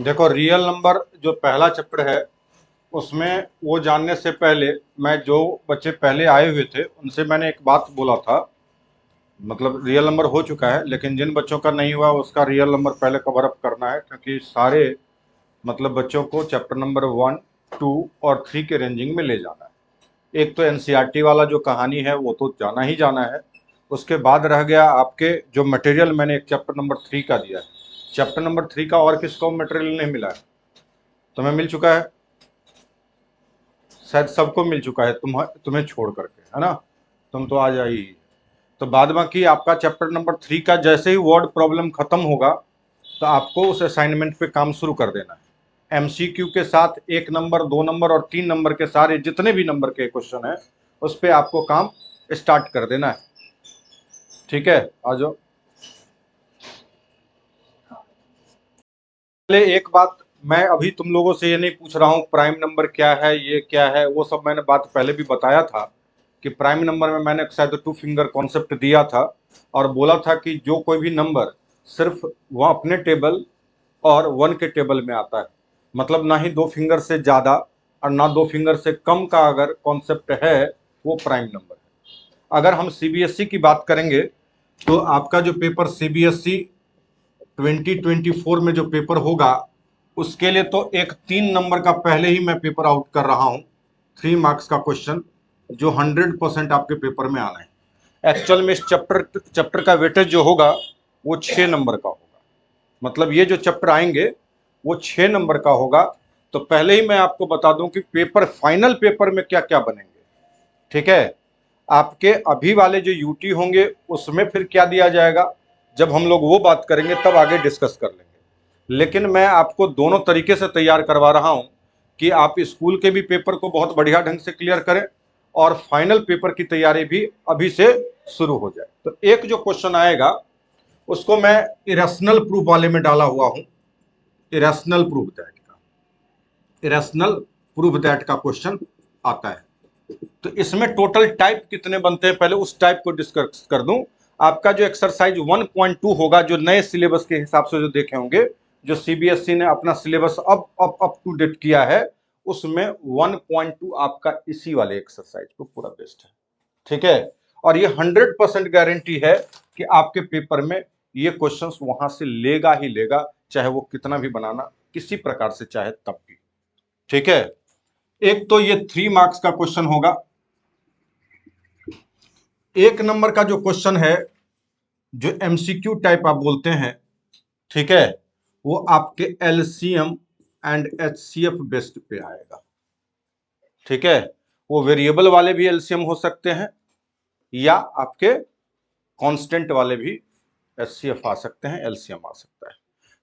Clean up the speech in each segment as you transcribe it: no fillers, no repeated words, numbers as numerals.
देखो, real number जो पहला चैप्टर है उसमें वो जानने से पहले मैं जो बच्चे पहले आए हुए थे उनसे मैंने एक बात बोला था। मतलब रियल नंबर हो चुका है, लेकिन जिन बच्चों का नहीं हुआ उसका रियल नंबर पहले कवर अप करना है, क्योंकि सारे मतलब बच्चों को चैप्टर नंबर 1, 2 और 3 के रेंजिंग में ले जाना है। एक तो एनसीईआरटी वाला जो कहानी है वो तो जाना ही जाना है। उसके बाद रह गया आपके जो मटेरियल मैंने एक चैप्टर नंबर 3 का दिया है। चैप्टर नंबर 3 का और किसको मटेरियल नहीं मिला है? तुम्हें मिल चुका है, शायद सबको मिल चुका है, तुम्हें छोड़ करके, है ना? तुम तो आ जाइए। तो बाद बाकी आपका चैप्टर नंबर 3 का जैसे ही वर्ड प्रॉब्लम खत्म होगा तो आपको उस असाइनमेंट पे काम शुरू कर देना है। एमसीक्यू के साथ 1 नंबर, 2 नंबर और 3 नंबर के सारे जितने भी नंबर के क्वेश्चन है उस पर आपको काम स्टार्ट कर देना है। ठीक है, आ जाओ। पहले एक बात, मैं अभी तुम लोगों से ये नहीं पूछ रहा हूँ प्राइम नंबर क्या है, ये क्या है, वो सब मैंने बात पहले भी बताया था कि प्राइम नंबर में मैंने शायद 2 फिंगर कॉन्सेप्ट दिया था और बोला था कि जो कोई भी नंबर सिर्फ वह अपने टेबल और 1 के टेबल में आता है, मतलब ना ही 2 फिंगर से ज़्यादा और ना 2 फिंगर से कम का अगर कॉन्सेप्ट है वो प्राइम नंबर है। अगर हम सीबीएसई की बात करेंगे तो आपका जो पेपर सीबीएसई 2024 में जो पेपर होगा उसके लिए तो एक 3 नंबर का पहले ही मैं पेपर आउट कर रहा हूँ। 3 मार्क्स का क्वेश्चन जो 100% आपके पेपर में आना है। एक्चुअल में इस चैप्टर का वेटेज जो होगा वो 6 नंबर का होगा। मतलब ये जो चैप्टर आएंगे वो 6 नंबर का होगा। तो पहले ही मैं आपको बता दूं कि पेपर, फाइनल पेपर में क्या क्या बनेंगे। ठीक है, आपके अभी वाले जो यूटी होंगे उसमें फिर क्या दिया जाएगा, जब हम लोग वो बात करेंगे तब आगे डिस्कस कर लेंगे। लेकिन मैं आपको दोनों तरीके से तैयार करवा रहा हूं कि आप स्कूल के भी पेपर को बहुत बढ़िया ढंग से क्लियर करें और फाइनल पेपर की तैयारी भी अभी से शुरू हो जाए। तो एक जो क्वेश्चन आएगा उसको मैं इरेशनल प्रूफ वाले में डाला हुआ हूं। इरेशनल प्रूफ दैट का, इरेशनल प्रूफ दैट का क्वेश्चन आता है। तो इसमें टोटल टाइप कितने बनते हैं पहले उस टाइप को डिस्कस कर दूं। आपका जो एक्सरसाइज 1.2 होगा, जो नए सिलेबस के हिसाब से जो देखे होंगे, जो सीबीएसई ने अपना सिलेबस अप टू डेट किया है, उसमें 1.2 आपका इसी वाले एक्सरसाइज को पूरा बेस्ड है। ठीक है, और ये 100% गारंटी है कि आपके पेपर में ये क्वेश्चंस वहां से लेगा ही लेगा, चाहे वो कितना भी बनाना किसी प्रकार से चाहे तब भी। ठीक है, एक तो ये 3 मार्क्स का क्वेश्चन होगा। 1 नंबर का जो क्वेश्चन है, जो एमसीक्यू टाइप आप बोलते हैं, ठीक है, वो आपके एलसीएम एंड एचसीएफ बेस्ड पे आएगा। ठीक है, वो वेरिएबल वाले भी एलसीएम हो सकते हैं या आपके कांस्टेंट वाले भी एचसीएफ आ सकते हैं, एलसीएम आ सकता है।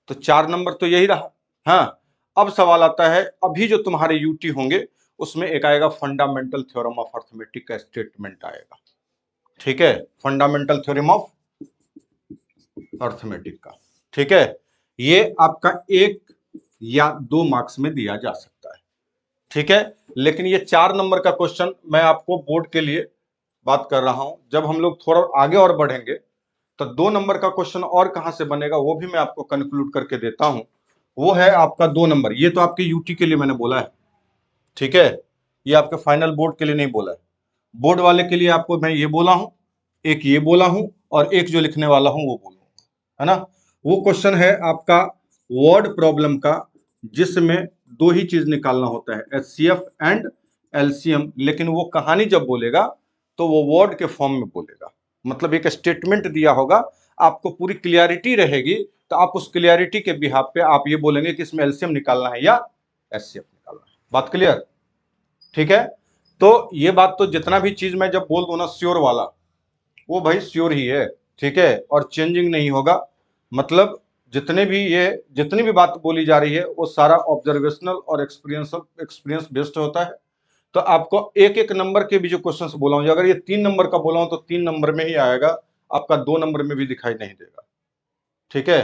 तो 4 नंबर तो यही रहा। हाँ, अब सवाल आता है, अभी जो तुम्हारे यूटी होंगे उसमें एक आएगा फंडामेंटल थ्योरम ऑफ अर्थमेटिक का स्टेटमेंट आएगा। ठीक है, फंडामेंटल थ्योरम ऑफ अर्थमेटिक का। ठीक है, ये आपका 1 या 2 मार्क्स में दिया जा सकता है। ठीक है, लेकिन ये 4 नंबर का क्वेश्चन मैं आपको बोर्ड के लिए बात कर रहा हूं। जब हम लोग थोड़ा आगे और बढ़ेंगे तो 2 नंबर का क्वेश्चन और कहां से बनेगा वो भी मैं आपको कंक्लूड करके देता हूं। वो है आपका 2 नंबर। ये तो आपके यूटी के लिए मैंने बोला है। ठीक है, ये आपके फाइनल बोर्ड के लिए नहीं बोला है। बोर्ड वाले के लिए आपको मैं ये बोला हूं, एक ये बोला हूं और एक जो लिखने वाला हूं वो बोलूंगा, है ना? वो क्वेश्चन है आपका वर्ड प्रॉब्लम का, जिसमें दो ही चीज निकालना होता है, एचसीएफ एंड एलसीएम। लेकिन वो कहानी जब बोलेगा तो वो वर्ड के फॉर्म में बोलेगा, मतलब एक स्टेटमेंट दिया होगा, आपको पूरी क्लियरिटी रहेगी तो आप उस क्लियरिटी के बिहाफ पे आप ये बोलेंगे कि इसमें एलसीएम निकालना है या एचसीएफ निकालना है। बात क्लियर? ठीक है, तो ये बात तो जितना भी चीज मैं जब बोल दूं ना श्योर वाला, वो भाई श्योर ही है। ठीक है, और चेंजिंग नहीं होगा। मतलब जितनी भी बात बोली जा रही है वो सारा ऑब्जर्वेशनल और एक्सपीरियंस बेस्ड होता है। तो आपको एक एक नंबर के भी जो क्वेश्चंस बोला हूं, अगर ये 3 नंबर का बोला हूं तो 3 नंबर में ही आएगा, आपका 2 नंबर में भी दिखाई नहीं देगा। ठीक है,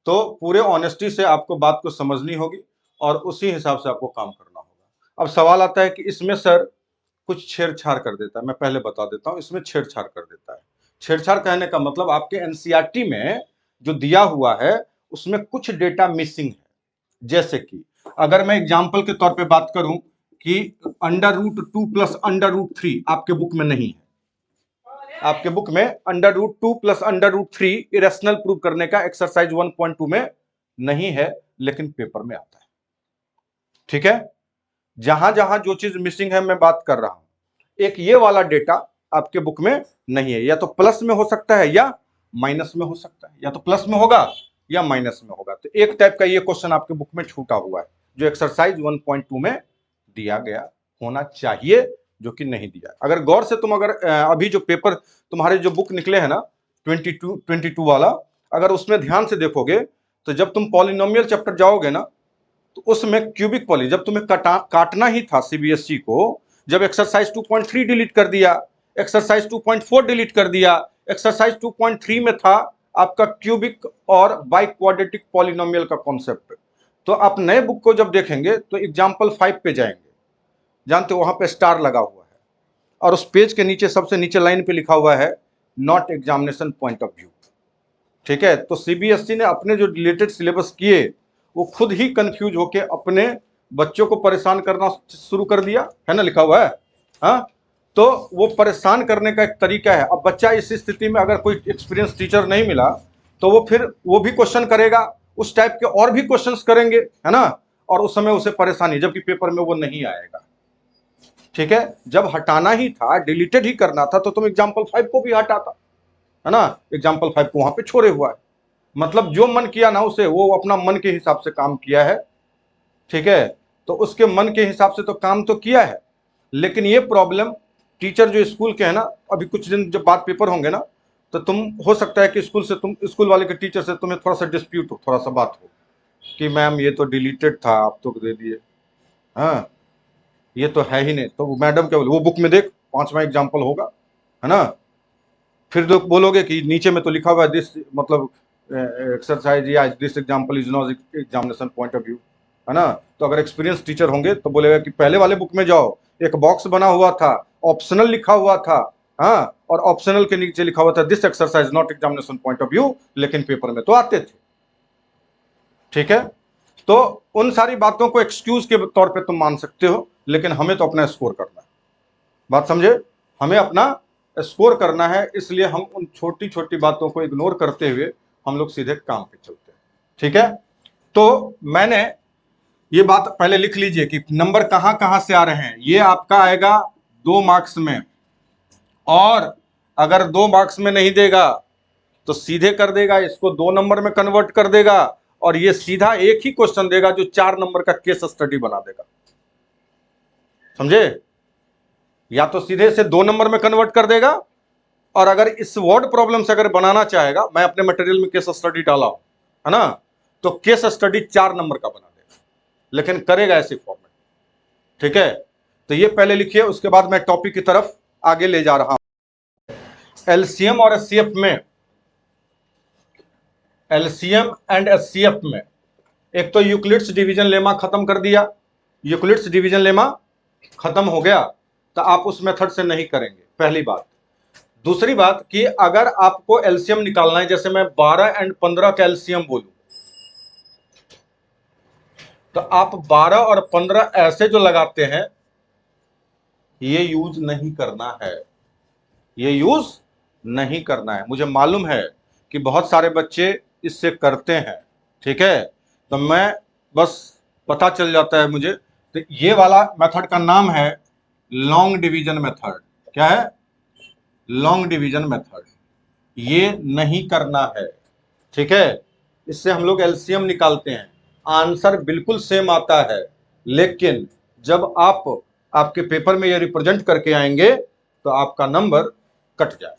तो पूरे ऑनेस्टी से आपको बात को समझनी होगी और उसी हिसाब से आपको काम करना होगा। अब सवाल आता है कि इसमें सर कुछ छेड़छाड़ कर देता है। मैं पहले बता देता हूं, इसमें छेड़छाड़ कर देता है। छेड़छाड़ कहने का मतलब आपके एनसीईआरटी में जो दिया हुआ है उसमें कुछ डेटा मिसिंग है। जैसे कि अगर मैं एग्जाम्पल के तौर पे बात करूं कि √2 प्लस √3 आपके बुक में नहीं है, आपके बुक में √2 प्लस √3 इरेशनल प्रूव करने का एक्सरसाइज 1.2 में नहीं है, लेकिन पेपर में आता है। ठीक है, जहां जहां जो चीज मिसिंग है मैं बात कर रहा हूं। एक ये वाला डेटा आपके बुक में नहीं है, या तो प्लस में हो सकता है या माइनस में हो सकता है, या तो प्लस में होगा या माइनस में होगा। तो एक टाइप का ये क्वेश्चन आपके बुक में छूटा हुआ है, जो एक्सरसाइज 1.2 में दिया गया होना चाहिए, जो कि नहीं दिया। अगर गौर से तुम अगर अभी जो पेपर तुम्हारे जो बुक निकले हैं ना 22 वाला, अगर उसमें ध्यान से देखोगे तो जब तुम पॉलिनोमियल चैप्टर जाओगे ना, तो उसमें क्यूबिक पॉली जब तुम्हें काटना ही था सीबीएसई को, जब एक्सरसाइज 2.3 डिलीट कर दिया, एक्सरसाइज 2.4 डिलीट कर दिया, एक्सरसाइज 2.3 में था आपका क्यूबिक और बाई क्वाड्रेटिक पॉलिनोमियल का कॉन्सेप्ट। तो आप नए बुक को जब देखेंगे तो एग्जाम्पल 5 पे जाएंगे, जानते हो वहां पे स्टार लगा हुआ है, और उस पेज के नीचे सबसे नीचे लाइन पे लिखा हुआ है not examination point of view. ठीक है, तो सीबीएसई ने अपने जो रिलेटेड सिलेबस किए वो खुद ही कंफ्यूज होके अपने बच्चों को परेशान करना शुरू कर दिया है ना, लिखा हुआ है। हाँ, तो वो परेशान करने का एक तरीका है। अब बच्चा इस स्थिति में अगर कोई एक्सपीरियंस टीचर नहीं मिला तो वो फिर वो भी क्वेश्चन करेगा, उस टाइप के और भी क्वेश्चंस करेंगे, है ना, और उस समय उसे परेशानी, जबकि पेपर में वो नहीं आएगा। ठीक है, जब हटाना ही था, डिलीटेड ही करना था, तो तुम एग्जाम्पल 5 को भी हटाता, है ना, एग्जाम्पल 5 को वहां पे छोड़े हुआ है। मतलब जो मन किया ना उसे, वो अपना मन के हिसाब से काम किया है। ठीक है, तो उसके मन के हिसाब से तो काम तो किया है, लेकिन ये प्रॉब्लम टीचर जो स्कूल के है ना, अभी कुछ दिन जब बाद पेपर होंगे ना, तो तुम हो सकता है कि स्कूल से तुम स्कूल वाले के टीचर से तुम्हें थोड़ा सा डिस्प्यूट हो, थोड़ा सा बात हो कि मैम ये तो डिलीटेड था, आप तो दे दिए, हाँ ये तो है ही नहीं। तो मैडम क्या बोले, वो बुक में देख 5वां एग्जाम्पल होगा, है ना। फिर तो बोलोगे कि नीचे में तो लिखा हुआ है दिस, मतलब एक्सरसाइज या this example is not examination point of view, है ना। तो अगर एक्सपीरियंस टीचर होंगे तो बोलेगा कि पहले वाले बुक में जाओ, एक बॉक्स बना हुआ था, ऑप्शनल लिखा हुआ था, हाँ, और ऑप्शनल के नीचे लिखा हुआ था this exercise not examination point of view, लेकिन पेपर में तो आते थे। ठीक है, तो उन सारी बातों को एक्सक्यूज के तौर पे तुम मान सकते हो, लेकिन हमें तो अपना स्कोर करना है। बात समझे, हमें अपना स्कोर करना है, इसलिए हम उन छोटी छोटी बातों को इग्नोर करते हुए हम लोग सीधे काम पे चलते हैं। ठीक है, तो मैंने ये बात पहले लिख लीजिए कि नंबर कहां कहां से आ रहे हैं। ये आपका आएगा 2 मार्क्स में, और अगर 2 मार्क्स में नहीं देगा तो सीधे कर देगा, इसको 2 नंबर में कन्वर्ट कर देगा, और ये सीधा एक ही क्वेश्चन देगा जो 4 नंबर का केस स्टडी बना देगा। समझे, या तो सीधे से 2 नंबर में कन्वर्ट कर देगा, और अगर इस वर्ड प्रॉब्लम से अगर बनाना चाहेगा, मैं अपने मटेरियल में केस स्टडी डाला हूं, है ना, तो केस स्टडी 4 नंबर का बना देगा, लेकिन करेगा ऐसे फॉर्मेट। ठीक है, तो ये पहले लिखिए, उसके बाद मैं टॉपिक की तरफ आगे ले जा रहा हूं। एलसीएम और एचसीएफ में, एलसीएम एंड एचसीएफ में एक तो यूक्लिड्स डिवीजन लेमा खत्म कर दिया, यूक्लिड्स डिवीजन लेमा खत्म हो गया, तो आप उस मेथड से नहीं करेंगे, पहली बात। दूसरी बात कि अगर आपको एलसीएम निकालना है, जैसे मैं 12 और 15 का एलसीएम बोलूं, तो आप 12 और 15 ऐसे जो लगाते हैं, ये यूज नहीं करना है, ये यूज नहीं करना है। मुझे मालूम है कि बहुत सारे बच्चे इससे करते हैं। ठीक है, तो मैं बस पता चल जाता है मुझे, तो ये वाला मेथड का नाम है लॉन्ग डिवीजन मेथड। क्या है, लॉन्ग डिवीजन मेथड, ये नहीं करना है। ठीक है, इससे हम लोग एलसीएम निकालते हैं, आंसर बिल्कुल सेम आता है, लेकिन जब आप आपके पेपर में ये रिप्रेजेंट करके आएंगे तो आपका नंबर कट जाए,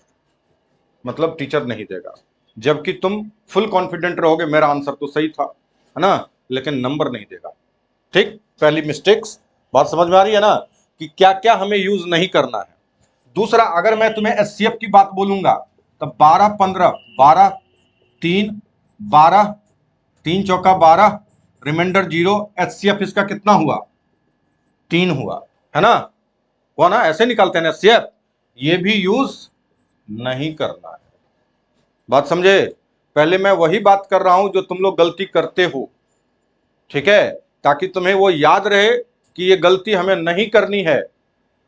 मतलब टीचर नहीं देगा, जबकि तुम फुल कॉन्फिडेंट रहोगे मेरा आंसर तो सही था, है ना, लेकिन नंबर नहीं देगा। ठीक, पहली मिस्टेक्स, बात समझ में आ रही है ना, कि क्या क्या हमें यूज नहीं करना है। दूसरा, अगर मैं तुम्हें एचसीएफ की बात बोलूंगा तो 12 15 12 3 12 3 चौका 12, रिमाइंडर 0, एचसीएफ इसका कितना हुआ, 3 हुआ, है ना, हुआ ना, ऐसे निकालते हैं ना एचसीएफ। ये भी यूज नहीं करना है। बात समझे, पहले मैं वही बात कर रहा हूं जो तुम लोग गलती करते हो। ठीक है, ताकि तुम्हें वो याद रहे कि ये गलती हमें नहीं करनी है।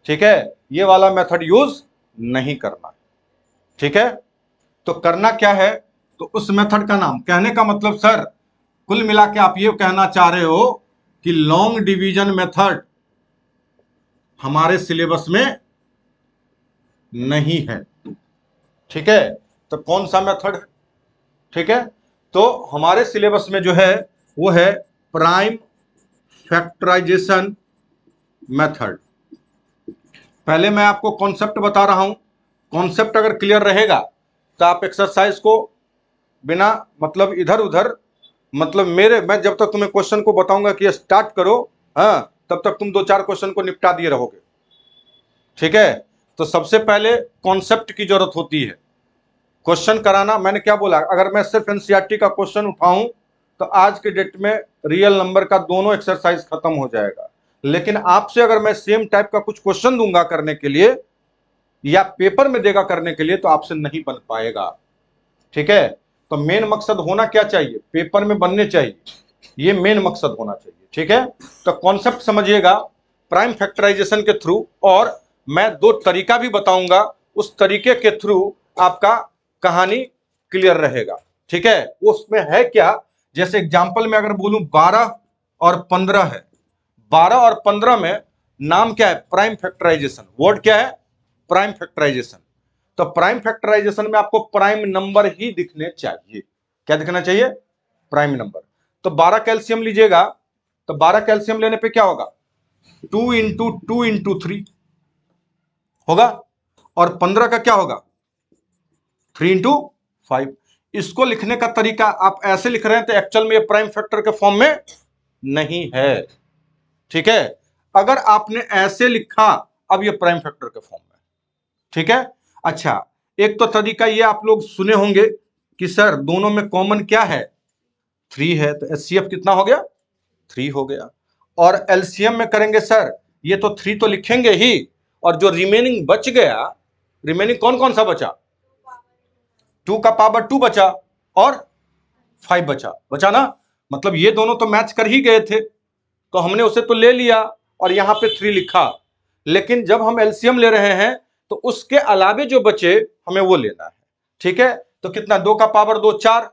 ठीक है, ये वाला मेथड यूज नहीं करना। ठीक है, तो करना क्या है, तो उस मेथड का नाम, कहने का मतलब सर कुल मिला के आप ये कहना चाह रहे हो कि लॉन्ग डिवीजन मेथड हमारे सिलेबस में नहीं है। ठीक है, तो कौन सा मेथड है? ठीक है, तो हमारे सिलेबस में जो है वो है प्राइम फैक्टराइजेशन मेथड। पहले मैं आपको कॉन्सेप्ट बता रहा हूं, कॉन्सेप्ट अगर क्लियर रहेगा तो आप एक्सरसाइज को बिना मतलब इधर उधर मतलब मैं जब तक तुम्हें क्वेश्चन को बताऊंगा कि स्टार्ट करो, हाँ, तब तक तुम 2-4 क्वेश्चन को निपटा दिए रहोगे। ठीक है, तो सबसे पहले कॉन्सेप्ट की जरूरत होती है। क्वेश्चन कराना, मैंने क्या बोला, अगर मैं सिर्फ एनसीईआरटी का क्वेश्चन उठाऊं तो आज के डेट में रियल नंबर का दोनों एक्सरसाइज खत्म हो जाएगा। लेकिन आपसे अगर मैं सेम टाइप का कुछ क्वेश्चन दूंगा करने के लिए या पेपर में देगा करने के लिए, तो आपसे नहीं बन पाएगा। ठीक है, तो मेन मकसद होना क्या चाहिए, पेपर में बनने चाहिए, ये मेन मकसद होना चाहिए। ठीक है, तो कॉन्सेप्ट समझिएगा प्राइम फैक्टराइजेशन के थ्रू, और मैं 2 तरीका भी बताऊंगा, उस तरीके के थ्रू आपका कहानी क्लियर रहेगा। ठीक है, उसमें है क्या, जैसे एग्जांपल में अगर बोलूं 12 और 15 है, 12 और 15 में नाम क्या है, प्राइम फैक्टराइजेशन, वर्ड क्या है, प्राइम फैक्टराइजेशन। तो प्राइम फैक्टराइजेशन में आपको प्राइम नंबर ही दिखने चाहिए। क्या दिखना चाहिए, प्राइम नंबर। तो 12 कैल्शियम लीजिएगा, तो 12 कैल्शियम लेने पे क्या होगा, 2 इंटू 2 इंटू 3 होगा, और 15 का क्या होगा, 3 इंटू 5। इसको लिखने का तरीका आप ऐसे लिख रहे हैं तो एक्चुअल में ये प्राइम फैक्टर के फॉर्म में नहीं है। ठीक है, अगर आपने ऐसे लिखा, अब ये प्राइम फैक्टर के फॉर्म में। ठीक है, अच्छा, एक तो तरीका ये आप लोग सुने होंगे कि सर दोनों में कॉमन क्या है, 3 है, तो एचसीएफ कितना हो गया, 3 हो गया। और एलसीएम में करेंगे सर, ये तो 3 तो लिखेंगे ही, और जो रिमेनिंग बच गया, रिमेनिंग कौन कौन सा बचा, 2 का पावर 2 बचा और 5 बचा, बचा ना, मतलब ये दोनों तो मैच कर ही गए थे, तो हमने उसे तो ले लिया और यहां पे 3 लिखा। लेकिन जब हम एलसीएम ले रहे हैं तो उसके अलावे जो बचे हमें वो लेना है। ठीक है, तो कितना, 2 का पावर 2 4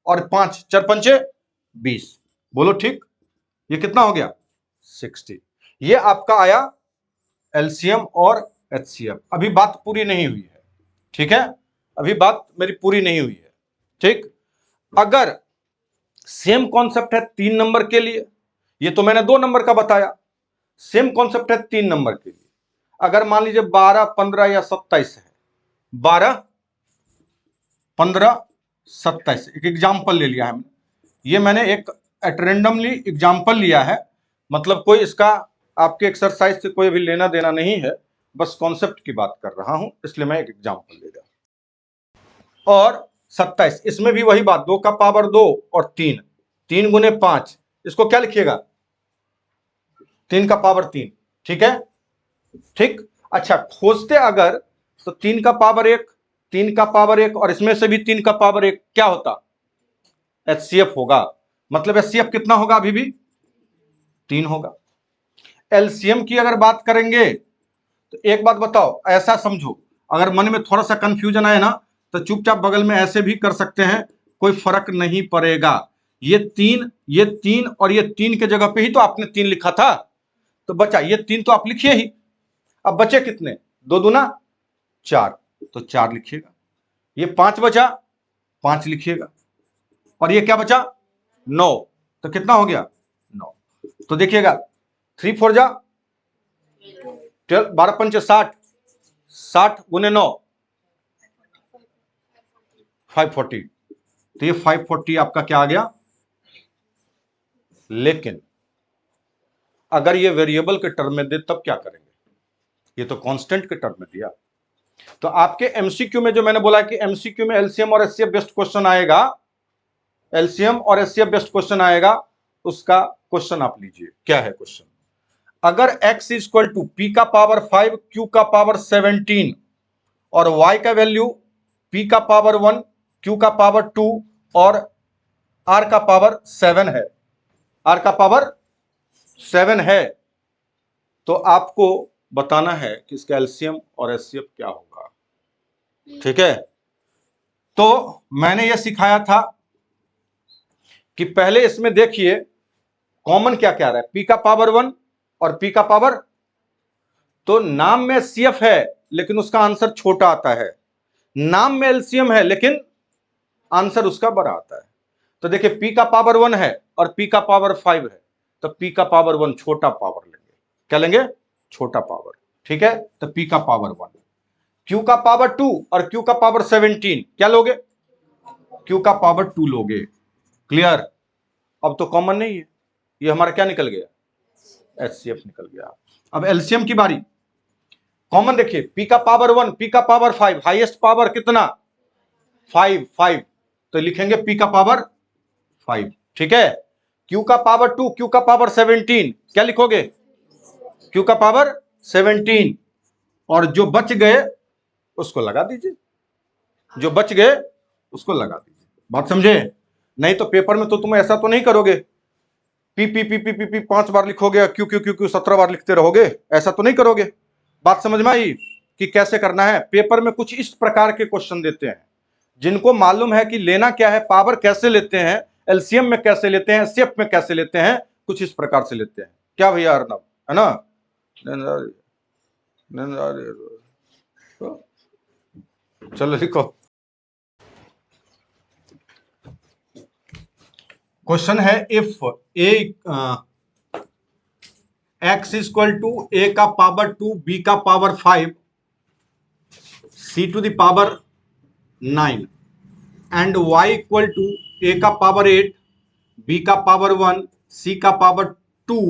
और 5 4 पंचे 20, बोलो ठीक, ये कितना हो गया, 60। ये आपका आया एलसीएम और एचसीएफ। अभी बात पूरी नहीं हुई है। ठीक है, अभी बात मेरी पूरी नहीं हुई है। ठीक, अगर सेम कॉन्सेप्ट है 3 नंबर के लिए, ये तो मैंने 2 नंबर का बताया, सेम कॉन्सेप्ट है 3 नंबर के लिए। अगर मान लीजिए 12 15 या 27 है, 12 15 27, एक एग्जाम्पल ले लिया है हमने, ये मैंने एक रेंडमली एग्जाम्पल लिया है, मतलब कोई इसका आपके एक्सरसाइज से कोई भी लेना देना नहीं है, बस कॉन्सेप्ट की बात कर रहा हूं, इसलिए मैं एक एग्जाम्पल ले रहा। और 27, इसमें भी वही बात, 2 का पावर 2 और 3, 3 गुने 5, इसको क्या लिखिएगा, 3 का पावर 3। ठीक है, ठीक, अच्छा, खोजते अगर तो 3 का पावर 1, 3 का पावर 1 और इसमें से भी 3 का पावर 1 क्या होता, एचसीएफ होगा, मतलब एचसीएफ कितना होगा, अभी भी 3 होगा। एलसीएम की अगर बात करेंगे तो एक बात बताओ, ऐसा समझो, अगर मन में थोड़ा सा कंफ्यूजन आए ना तो चुपचाप बगल में ऐसे भी कर सकते हैं, कोई फर्क नहीं पड़ेगा। ये 3 और ये 3 के जगह पे ही तो आपने 3 लिखा था, तो बचा ये 3 तो आप लिखिए ही। अब बचे कितने, 2 दूना 4, तो 4 लिखिएगा। ये 5 बचा, 5 लिखिएगा, और ये क्या बचा, 9, तो कितना हो गया, 9। तो देखिएगा 3 4 जा 12, 12 पंचे 60, 60 गुने 9 540, तो ये 540 आपका क्या आ गया। लेकिन अगर ये वेरिएबल के टर्म में दे तब क्या करेंगे, ये तो कांस्टेंट के टर्म में दिया। तो आपके एमसीक्यू में जो मैंने बोला कि एमसीक्यू में एलसीएम और एचसीएफ बेस्ड क्वेश्चन आएगा, एलसीएम और एचसीएफ बेस्ड क्वेश्चन आएगा, उसका क्वेश्चन आप लीजिए, क्या है क्वेश्चन, अगर x इक्वल टू पी का पावर 5 q का पावर 17 और y का वैल्यू p का पावर 1 q का पावर 2 और r का पावर 7 है, r का पावर 7 है, तो आपको बताना है कि इसका एलसीएम और एचसीएफ क्या होगा। ठीक है, तो मैंने यह सिखाया था कि पहले इसमें देखिए कॉमन क्या क्या रहा है, p का पावर 1 और p का पावर, तो नाम में एचसीएफ है लेकिन उसका आंसर छोटा आता है, नाम में एलसीएम है लेकिन आंसर उसका बड़ा आता है। तो देखिए p का पावर 1 है और p का पावर 5 है, तो p का पावर 1 छोटा पावर लेंगे, क्या लेंगे, छोटा पावर। ठीक है, तो p का पावर 1, q का पावर 2 और q का पावर 17, क्या लोगे, q का पावर 2 लोगे। क्लियर, अब तो कॉमन नहीं है, ये हमारा क्या निकल गया, एचसीएफ निकल गया। अब एलसीएम की बारी, कॉमन देखिए p का पावर 1, p का पावर 5, हाईएस्ट पावर कितना, 5, तो लिखेंगे p का पावर 5। ठीक है, q का पावर 2, q का पावर 17, क्या लिखोगे, q का पावर 17, और जो बच गए उसको लगा दीजिए, जो बच गए उसको लगा दीजिए। बात समझे, नहीं तो पेपर में तो तुम ऐसा तो नहीं करोगे P P P P P P 5 बार लिखोगे, क्यू क्यू क्यू क्यू 17 बार लिखते रहोगे, ऐसा तो नहीं करोगे। बात समझ में आई कि कैसे करना है। पेपर में कुछ इस प्रकार के क्वेश्चन देते हैं, जिनको मालूम है कि लेना क्या है, पावर कैसे लेते हैं, एलसीएम में कैसे लेते हैं, एचसीएफ में कैसे लेते हैं, कुछ इस प्रकार से लेते हैं। क्या भैया अर्नब, है ना, चलो लिखो। क्वेश्चन है, if a x equal to a का पावर 2, b का power 5, c to the power 9 and y equal to a का पावर 8, b का पावर 1, c का पावर 2,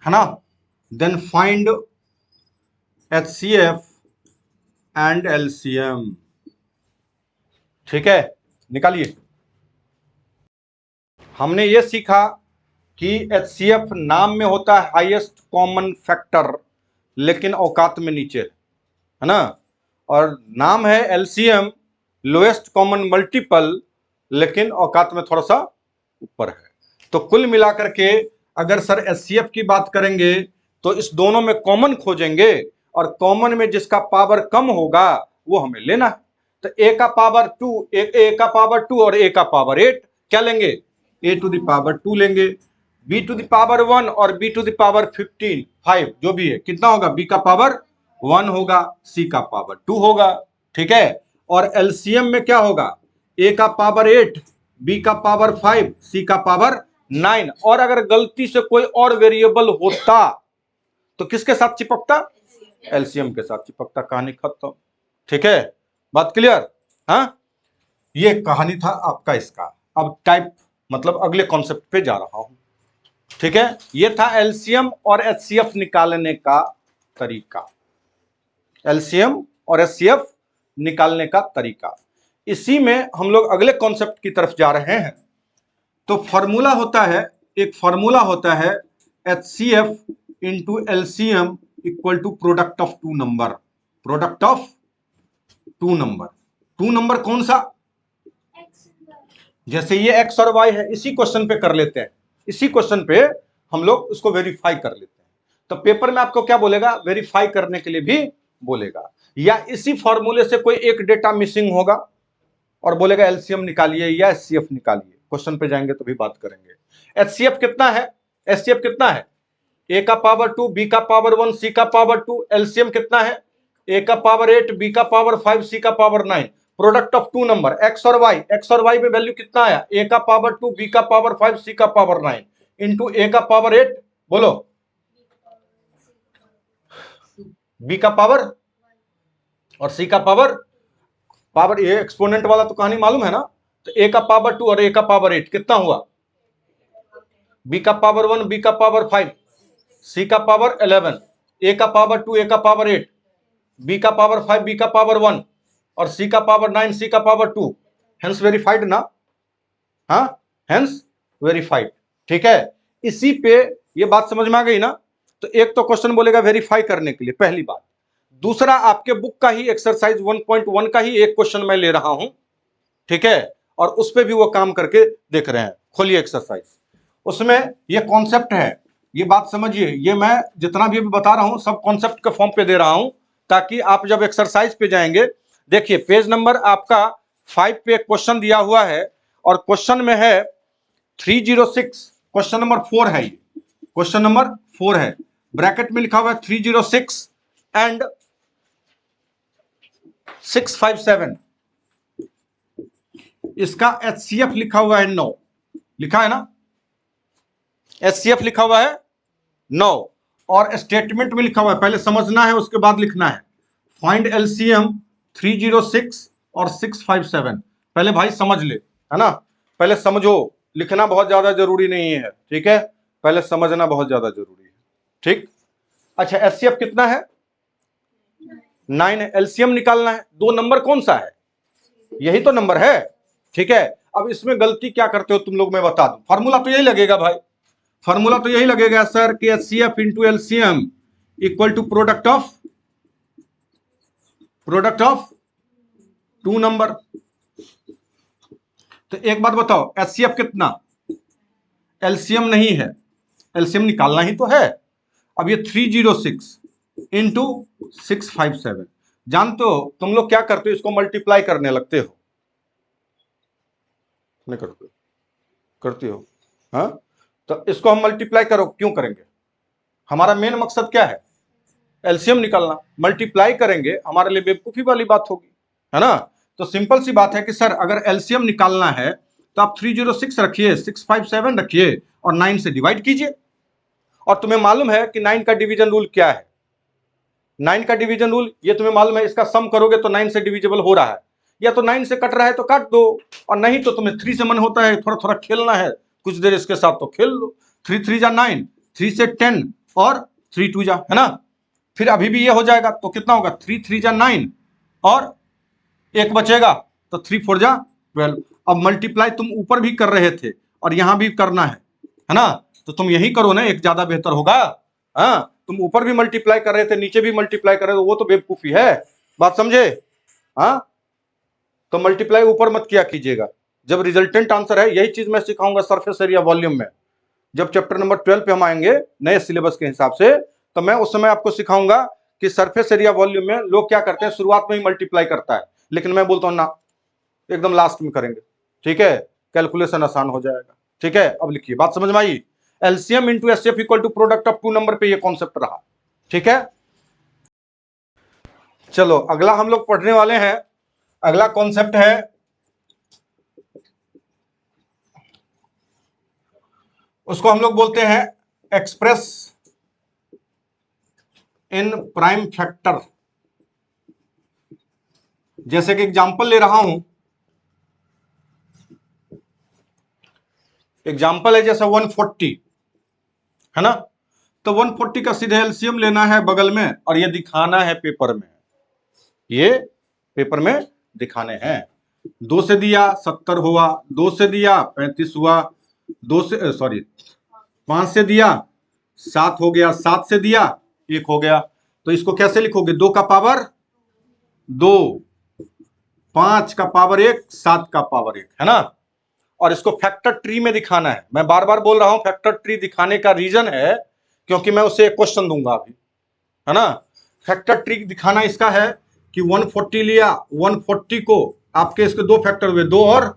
है ना, then find HCF and LCM। ठीक है, निकालिए। हमने ये सीखा कि HCF नाम में होता है हाईएस्ट कॉमन फैक्टर लेकिन औकात में नीचे है ना, और नाम है LCM लोएस्ट कॉमन मल्टीपल लेकिन औकात में थोड़ा सा ऊपर है। तो कुल मिलाकर के अगर सर HCF की बात करेंगे तो इस दोनों में कॉमन खोजेंगे और कॉमन में जिसका पावर कम होगा वो हमें लेना है। तो a का पावर 2, a का पावर 2 और a का पावर 8, क्या लेंगे, a टू द पावर 2 लेंगे, b टू द पावर 1 और b टू द पावर 5 जो भी है कितना होगा, b का पावर 1 होगा, c का पावर 2 होगा। ठीक है, और एलसीएम में क्या होगा, a का पावर 8, b का पावर 5, c का पावर 9, और अगर गलती से कोई और वेरिएबल होता तो किसके साथ चिपकता, एलसीएम के साथ चिपकता, कहानी खत्म। ठीक है, बात क्लियर। हाँ, ये कहानी था आपका इसका। अब टाइप मतलब अगले कॉन्सेप्ट पे जा रहा हूं। ठीक है, ये था एलसीएम और एचसीएफ निकालने का तरीका, एलसीएम और एचसीएफ निकालने का तरीका। इसी में हम लोग अगले कॉन्सेप्ट की तरफ जा रहे हैं। तो फॉर्मूला होता है, एक फॉर्मूला होता है HCF into LCM equal to product of two number, product of two number. Two number कौन सा, जैसे ये x और y है, इसी क्वेश्चन पे कर लेते हैं, इसी क्वेश्चन पे हम लोग उसको वेरीफाई कर लेते हैं। तो पेपर में आपको क्या बोलेगा, वेरीफाई करने के लिए भी बोलेगा, या इसी फॉर्मूले से कोई एक डेटा मिसिंग होगा और बोलेगा एलसीएम निकालिए या एचसीएफ निकालिए। क्वेश्चन पे जाएंगे तो भी बात करेंगे। एचसीएफ कितना है, एचसीएफ कितना है, a का पावर 2, b का पावर 1, c का पावर 2, एलसीएम कितना है, a का पावर 8, b का पावर 5, c का power 9, product of two number x और y में वैल्यू कितना आया, a का पावर 2, b का पावर 5, c का पावर 9 इंटू a का पावर 8, बोलो b का पावर और c का पावर, पावर ये एक्सपोनेंट वाला तो कहानी मालूम है ना। तो a का पावर 2 और a का पावर 8 कितना हुआ, b का पावर 1, b का पावर 5, c का पावर 11, a का पावर 2, a का पावर 8, b का पावर 5, b का पावर 1 और c का पावर 9, c का पावर 2, हेंस वेरीफाइड ना, हाँ हेंस वेरीफाइड। ठीक है, इसी पे ये बात समझ में आ गई ना। तो एक तो क्वेश्चन बोलेगा वेरीफाई करने के लिए, पहली बात। दूसरा, आपके बुक का ही एक्सरसाइज 1.1 का ही एक क्वेश्चन मैं ले रहा हूं, ठीक है, और उस पे भी वो काम करके देख रहे हैं। खोलिए एक्सरसाइज उसमें ये कॉन्सेप्ट है, ये बात समझिए, ये मैं जितना भी अभी बता रहा हूं सब कॉन्सेप्ट के फॉर्म पे दे रहा हूं, ताकि आप जब एक्सरसाइज पे जाएंगे, देखिए पेज नंबर आपका 5 पे एक क्वेश्चन दिया हुआ है, और क्वेश्चन में है 306, क्वेश्चन नंबर 4 है, ये क्वेश्चन नंबर 4 है, ब्रैकेट में लिखा हुआ है 306 एंड 657, इसका एचसीएफ लिखा हुआ है 9, लिखा है ना, एचसीएफ लिखा हुआ है 9, और स्टेटमेंट में लिखा हुआ है, पहले समझना है उसके बाद लिखना है, फाइंड एलसीएम 306 और 657, पहले भाई समझ ले, है ना, पहले समझो, लिखना बहुत ज्यादा जरूरी नहीं है, ठीक है, पहले समझना बहुत ज्यादा जरूरी है, ठीक। अच्छा, एचसीएफ कितना है, 9 है, एलसीएम निकालना है, 2 नंबर कौन सा है, यही तो नंबर है, ठीक है। अब इसमें गलती क्या करते हो तुम लोग, मैं बता दूं, फार्मूला तो यही लगेगा भाई, फार्मूला तो यही लगेगा सर कि HCF into LCM equal to product of 2 number. तो एक बात बताओ, एचसीएफ कितना, एलसीएम नहीं है, एलसीएम निकालना ही तो है। अब ये 306 इंटू 657, जानते हो तुम लोग क्या करते हो, इसको मल्टीप्लाई करने लगते हो, नहीं करते, करती हो, हाँ, तो इसको हम मल्टीप्लाई करो, क्यों करेंगे, हमारा मेन मकसद क्या है, एलसीएम निकालना, मल्टीप्लाई करेंगे हमारे लिए बेवकूफी वाली बात होगी, है ना। तो सिंपल सी बात है कि सर अगर एलसीएम निकालना है तो आप 306 रखिए, 657 रखिए और 9 से डिवाइड कीजिए, और तुम्हें मालूम है कि 9 का डिवीजन रूल क्या है, 9 का डिवीजन रूल ये तुम्हें मालूम है, इसका सम करोगे तो 9 से डिविजिबल हो रहा है, या तो 9 से कट रहा है तो काट दो, और नहीं तो तुम्हें 3 से मन होता है थोड़ा थोड़ा खेलना है कुछ देर इसके साथ तो खेल लो, 3 3 जा 9, 3 से 10 और 3 2 जा, है ना, फिर अभी भी ये हो जाएगा तो कितना होगा, 3 3 जा 9 और एक बचेगा तो 3 4 जा 12। अब मल्टीप्लाई तुम ऊपर भी कर रहे थे और यहां भी करना है ना, तो तुम यही करो ना, एक ज्यादा बेहतर होगा। हाँ, तुम ऊपर भी मल्टीप्लाई कर रहे थे नीचे भी मल्टीप्लाई कर रहे थे, वो तो बेवकूफी है, बात समझे। हाँ, तो मल्टीप्लाई ऊपर मत किया कीजिएगा, जब रिजल्टेंट आंसर है, यही चीज मैं सिखाऊंगा सरफेस एरिया वॉल्यूम में, जब चैप्टर नंबर 12 पे हम आएंगे नए सिलेबस के हिसाब से, तो मैं उस समय आपको सिखाऊंगा कि सरफेस एरिया वॉल्यूम में लोग क्या करते हैं, शुरुआत में ही मल्टीप्लाई करता है, लेकिन मैं बोलता हूं ना, एकदम लास्ट में करेंगे, ठीक है, कैलकुलेशन आसान हो जाएगा, ठीक है। अब लिखिए, बात समझ में आई, LCM into HCF equal to product of 2 number पे ये कॉन्सेप्ट रहा, ठीक है। चलो अगला हम लोग पढ़ने वाले हैं, अगला कॉन्सेप्ट है, उसको हम लोग बोलते हैं एक्सप्रेस इन प्राइम फैक्टर। जैसे कि एग्जांपल ले रहा हूं, एग्जांपल है जैसे 140, है ना, तो 140 का सीधे एलसीएम लेना है बगल में, और ये दिखाना है पेपर में, ये पेपर में दिखाने हैं, 2 से दिया 70 हुआ, 2 से दिया 35 हुआ, 2 से सॉरी 5 से दिया 7 हो गया, 7 से दिया 1 हो गया, तो इसको कैसे लिखोगे, 2 का पावर 2, 5 का पावर 1, 7 का पावर 1, है ना। और इसको फैक्टर ट्री में दिखाना है, मैं बार बार बोल रहा हूं फैक्टर ट्री दिखाने का रीजन है क्योंकि मैं उसे एक क्वेश्चन दूंगा अभी, है ना। फैक्टर ट्री दिखाना इसका है कि 140 लिया, 140 को आपके इसके 2 फैक्टर हुए, 2 और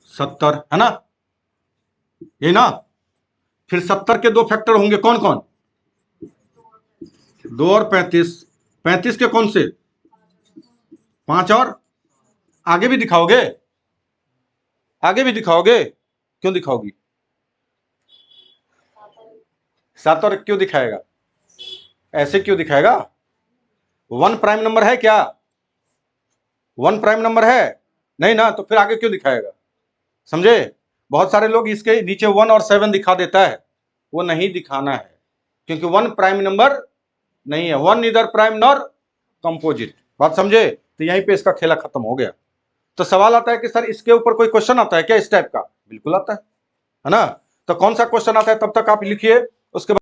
70, है ना, ये ना, फिर 70 के 2 फैक्टर होंगे कौन कौन, 2 और 35, 35 के कौन से 5 और, आगे भी दिखाओगे, आगे भी दिखाओगे, क्यों दिखाओगी, 7 और क्यों दिखाएगा, ऐसे क्यों दिखाएगा, 1 प्राइम नंबर है क्या, 1 प्राइम नंबर है नहीं ना, तो फिर आगे क्यों दिखाएगा, समझे। बहुत सारे लोग इसके नीचे 1 और 7 दिखा देता है, वो नहीं दिखाना है, क्योंकि 1 प्राइम नंबर नहीं है, 1 नीदर प्राइम नॉर कंपोजिट, बात समझे। तो यहीं पे इसका खेला खत्म हो गया। तो सवाल आता है कि सर इसके ऊपर कोई क्वेश्चन आता है क्या इस टाइप का, बिल्कुल आता है ना। तो कौन सा क्वेश्चन आता है तब तक आप लिखिए, उसके बाद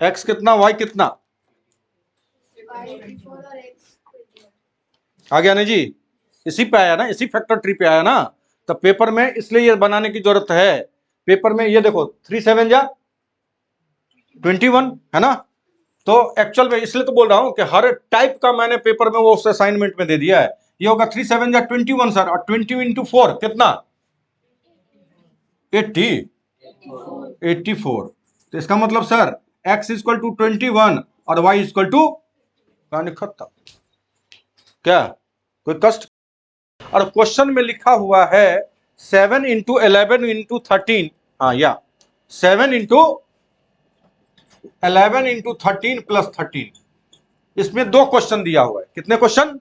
x कितना y कितना आ गया ना जी, इसी पे आया ना, इसी फैक्टर ट्री पे आया ना। तो पेपर में इसलिए ये बनाने की जरूरत है। पेपर में ये देखो 3 7 जा 21 है ना। तो एक्चुअल में इसलिए तो बोल रहा हूं कि हर टाइप का मैंने पेपर में वो उस असाइनमेंट में दे दिया है। ये होगा 3 7 जा 21 सर, और 20 इंटू 4 कितना 80 84। तो इसका मतलब सर x इक्वल टू 21 और y इक्वल टू कहानी खत्म। क्या कोई कष्ट? और क्वेश्चन में लिखा हुआ है 7 इंटू 11 इंटू 13, हाँ या 7 इंटू 11 इंटू 13 प्लस 13। इसमें दो क्वेश्चन दिया हुआ है। कितने क्वेश्चन?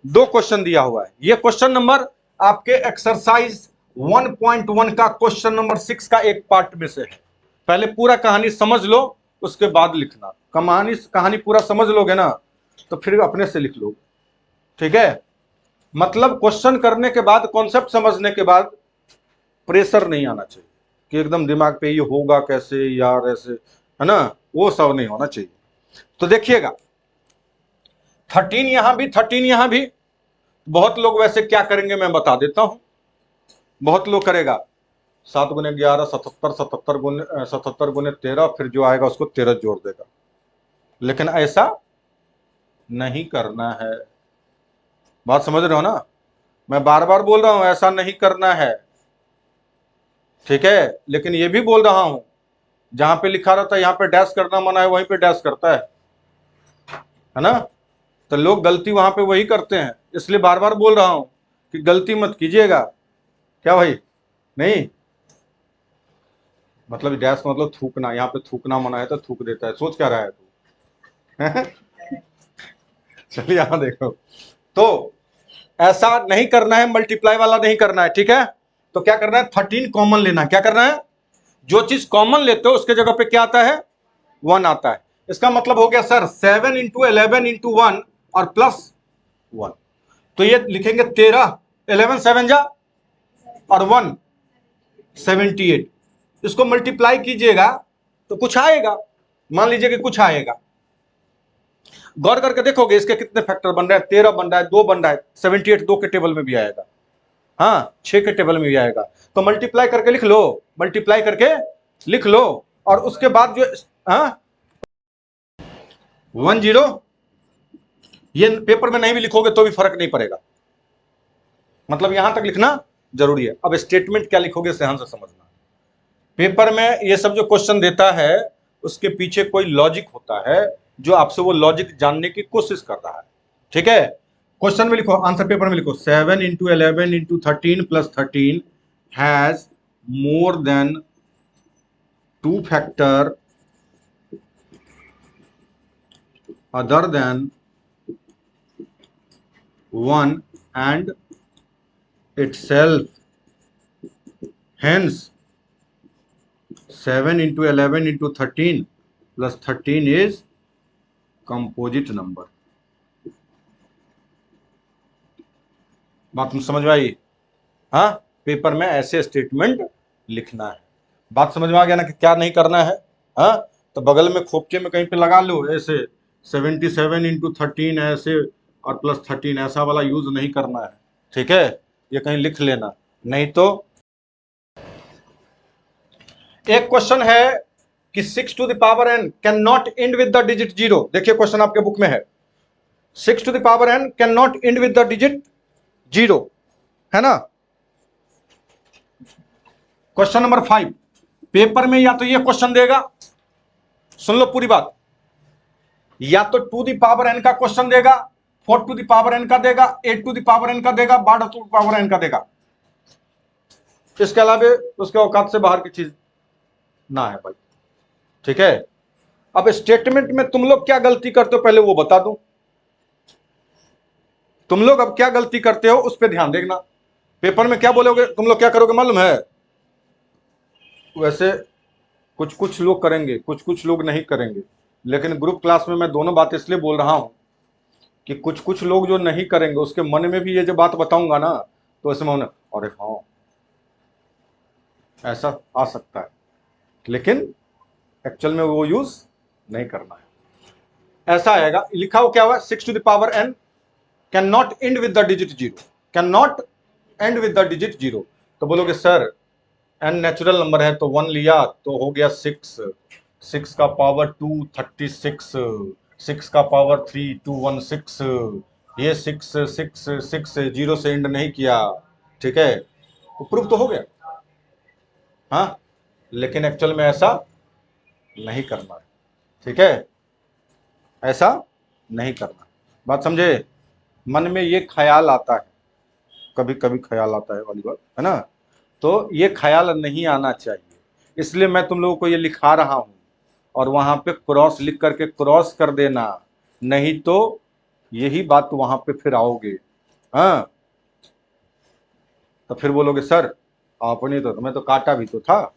दो क्वेश्चन दिया हुआ है। ये क्वेश्चन नंबर आपके एक्सरसाइज 1.1 का क्वेश्चन नंबर 6 का एक पार्ट में से है। पहले पूरा कहानी समझ लो, उसके बाद लिखना। कहानी पूरा समझ लोगे ना तो फिर अपने से लिख लो, ठीक है। मतलब क्वेश्चन करने के बाद, कॉन्सेप्ट समझने के बाद प्रेशर नहीं आना चाहिए कि एकदम दिमाग पे ये होगा कैसे यार ऐसे, है ना, वो सब नहीं होना चाहिए। तो देखिएगा 13 यहां भी 13 यहां भी। बहुत लोग वैसे क्या करेंगे मैं बता देता हूं। बहुत लोग करेगा 7 गुने 11 77, 77 गुने 13, फिर जो आएगा उसको 13 जोड़ देगा। लेकिन ऐसा नहीं करना है। बात समझ रहे हो ना? मैं बार बार बोल रहा हूं ऐसा नहीं करना है, ठीक है। लेकिन ये भी बोल रहा हूं जहां पे लिखा रहता है यहां पे डैश करना मना है, वहीं पे डैश करता है ना। तो लोग गलती वहां पे वही करते हैं, इसलिए बार बार बोल रहा हूं कि गलती मत कीजिएगा। क्या भाई? नहीं मतलब डैश मतलब थूकना, यहाँ पे थूकना मना है तो थूक देता है। सोच क्या रहा है तू? चलिए यहां देखो, तो ऐसा नहीं करना है, मल्टीप्लाई वाला नहीं करना है, ठीक है। तो क्या करना है? 13 कॉमन लेना। क्या करना है? जो चीज कॉमन लेते हो उसके जगह पे क्या आता है? 1 आता है। इसका मतलब हो गया सर 7 इंटू 11 इंटू 1 और प्लस 1। तो ये लिखेंगे 13, 11 7 जा और 1 78। इसको मल्टीप्लाई कीजिएगा तो कुछ आएगा। मान लीजिए कि कुछ आएगा, गौर करके देखोगे इसके कितने फैक्टर बन रहे हैं। 13 बन रहा है, 2 बन रहा है, 78 2 के टेबल में भी आएगा, हाँ 6 के टेबल में भी आएगा। तो मल्टीप्लाई करके लिख लो, मल्टीप्लाई करके लिख लो। और उसके बाद जो 10, ये पेपर में नहीं भी लिखोगे तो भी फर्क नहीं पड़ेगा। मतलब यहां तक लिखना जरूरी है। अब स्टेटमेंट क्या लिखोगे ध्यान से समझना। पेपर में ये सब जो क्वेश्चन देता है उसके पीछे कोई लॉजिक होता है, जो आपसे वो लॉजिक जानने की कोशिश कर रहा है, ठीक है। क्वेश्चन में लिखो, आंसर पेपर में लिखो 7 into 11 into 13 plus 13 has more than 2 factor other than 1 and itself. Hence, 7 into 11 into 13 plus 13 is composite number. बात समझ में आई? हाँ, पेपर में ऐसे स्टेटमेंट लिखना है। बात समझ में आ गया ना कि क्या नहीं करना है? हाँ, तो बगल में खोपचे में कहीं पे लगा लो ऐसे 77 इंटू 13 ऐसे और प्लस 13 ऐसा वाला यूज नहीं करना है, ठीक है। ये कहीं लिख लेना, नहीं तो। एक क्वेश्चन है कि 6 to the power n can not end with the digit 0। देखिए क्वेश्चन आपके बुक में है, 6 to the power n can not end with the digit 0, है ना। क्वेश्चन नंबर 5 पेपर में या तो ये क्वेश्चन देगा, सुन लो पूरी बात, या तो 2 द पावर n का क्वेश्चन देगा, 4 टू द पावर n का देगा, 8 टू द पावर n का देगा, 12 टू द पावर n का देगा। इसके अलावा उसके औकात से बाहर की चीज ना है भाई, ठीक है। अब स्टेटमेंट में तुम लोग क्या गलती करते हो पहले वो बता दूं। तुम लोग अब क्या गलती करते हो उस पर ध्यान देखना। पेपर में क्या बोलोगे तुम लोग, क्या करोगे मालूम है? वैसे कुछ कुछ लोग करेंगे, कुछ कुछ लोग नहीं करेंगे। लेकिन ग्रुप क्लास में मैं दोनों बात इसलिए बोल रहा हूं कि कुछ कुछ लोग जो नहीं करेंगे उसके मन में भी ये जो बात बताऊंगा ना तो ऐसे में अरे हाँ ऐसा आ सकता है, लेकिन एक्चुअल में वो यूज नहीं करना है। ऐसा आएगा, लिखा हो क्या हुआ, 6 to the power n can not end with the digit 0, can not end with the digit 0। तो बोलोगे सर n नेचुरल नंबर है तो 1 लिया तो हो गया 6, 6 का पावर 2 36, 6 का पावर 3 216, ये 6 6 6 0 से एंड नहीं किया, ठीक है, तो प्रूफ तो हो गया। हाँ, लेकिन एक्चुअल में ऐसा नहीं करना है, ठीक है, ऐसा नहीं करना। बात समझे? मन में ये ख्याल आता है, कभी कभी ख्याल आता है वाली बात है ना, तो ये ख्याल नहीं आना चाहिए, इसलिए मैं तुम लोगों को ये लिखा रहा हूं और वहां पे क्रॉस लिख करके क्रॉस कर देना, नहीं तो यही बात वहां पे फिर आओगे। हाँ, तो फिर बोलोगे सर आपने तो, मैं तो काटा भी तो था,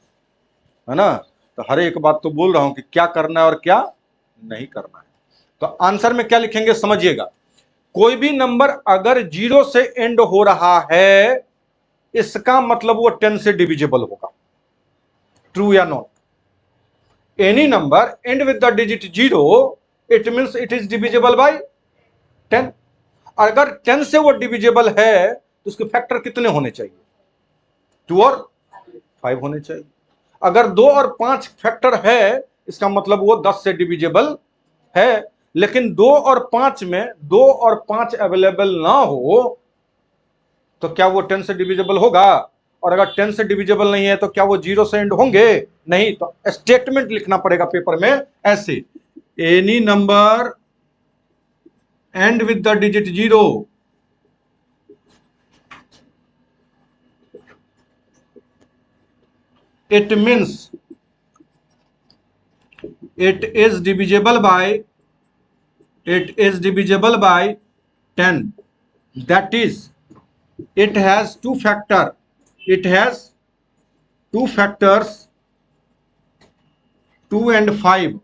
है ना, तो हर एक बात तो बोल रहा हूं कि क्या करना है और क्या नहीं करना है। तो आंसर में क्या लिखेंगे समझिएगा, कोई भी नंबर अगर 0 से एंड हो रहा है इसका मतलब वो 10 से डिविजिबल होगा, ट्रू या not? Any number and with the digit 0 it means it is divisible by 10। अगर 10 से वो डिविजिबल है तो उसके फैक्टर कितने होने चाहिए? 2 और 5 होने चाहिए। अगर 2 और 5 फैक्टर है इसका मतलब वो 10 से डिविजिबल है, लेकिन 2 और 5 में 2 और 5 अवेलेबल ना हो तो क्या वो 10 से डिविजिबल होगा? और अगर 10 से डिविजिबल नहीं है तो क्या वो 0 से एंड होंगे? नहीं। तो स्टेटमेंट लिखना पड़ेगा पेपर में ऐसे, any number and with the digit 0 it means it is divisible by 10, that is it has two factors 2 and 5,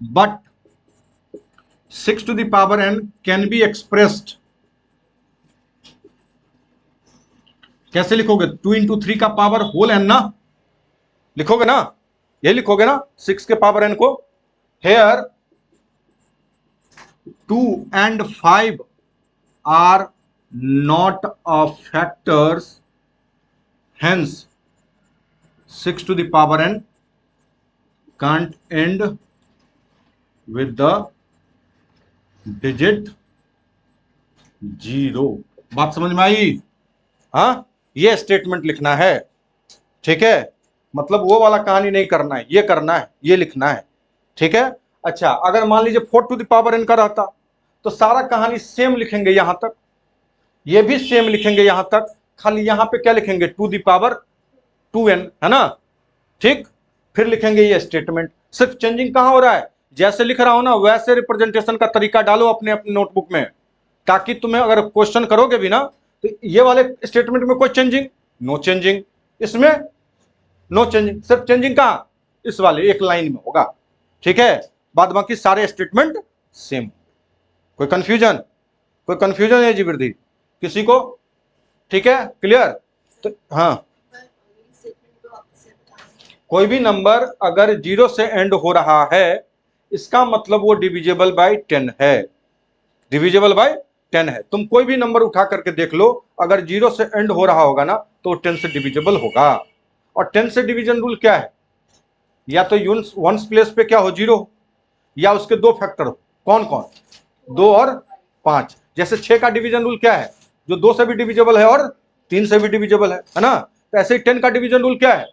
but 6 to the power n can be expressed, कैसे लिखोगे? 2 इंटू 3 का पावर होल एन ना लिखोगे ना, ये लिखोगे ना 6 के पावर एन को। Here 2 and 5 are not of factors, hence 6 to the power n can't end with the digit 0। बात समझ में आई? हाँ, ये स्टेटमेंट लिखना है, ठीक है, मतलब वो वाला कहानी नहीं करना है, ये करना है, ये लिखना है, ठीक है। अच्छा, अगर मान लीजिए 4 टू द पावर n का रहता तो सारा कहानी सेम लिखेंगे यहां तक, ये भी सेम लिखेंगे यहां तक, खाली यहां पे क्या लिखेंगे 2 द पावर 2n, है ना, ठीक। फिर लिखेंगे ये स्टेटमेंट, सिर्फ चेंजिंग कहां हो रहा है, जैसे लिख रहा हूं ना वैसे रिप्रेजेंटेशन का तरीका डालो अपने अपने नोटबुक में, ताकि तुम्हें अगर क्वेश्चन करोगे भी ना तो ये वाले स्टेटमेंट में कोई चेंजिंग, नो चेंजिंग, इसमें नो चेंजिंग, सिर्फ चेंजिंग कहां, इस वाले एक लाइन में होगा, ठीक है, बाद बाकी सारे स्टेटमेंट सेम। कोई कंफ्यूजन है जी वृद्धि किसी को? ठीक है, क्लियर? तो हाँ, कोई भी नंबर अगर 0 से एंड हो रहा है इसका मतलब वो डिविजिबल बाय 10 है, डिविजिबल बाय 10 है। तुम कोई भी नंबर उठा करके देख लो, अगर 0 से एंड हो रहा होगा ना तो 10 से डिविजिबल होगा। और 10 से डिवीजन रूल क्या है, या तो वंस प्लेस पे क्या हो 0 या उसके दो फैक्टर हो, कौन कौन? 2 और 5। जैसे 6 का डिवीजन रूल क्या है, जो 2 से भी डिविजिबल है और 3 से भी डिविजिबल है ना। तो ऐसे ही 10 का डिवीजन रूल क्या है,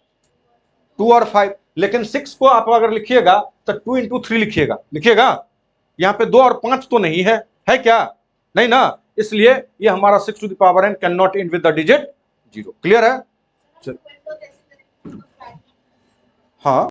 2 और 5। लेकिन 6 को आप अगर लिखिएगा तो 2 इंटू 3 लिखिएगा, यहाँ पे 2 और 5 तो नहीं है क्या? नहीं ना, इसलिए ये हमारा 6 to the power n can not end with the digit 0। Clear है? हाँ।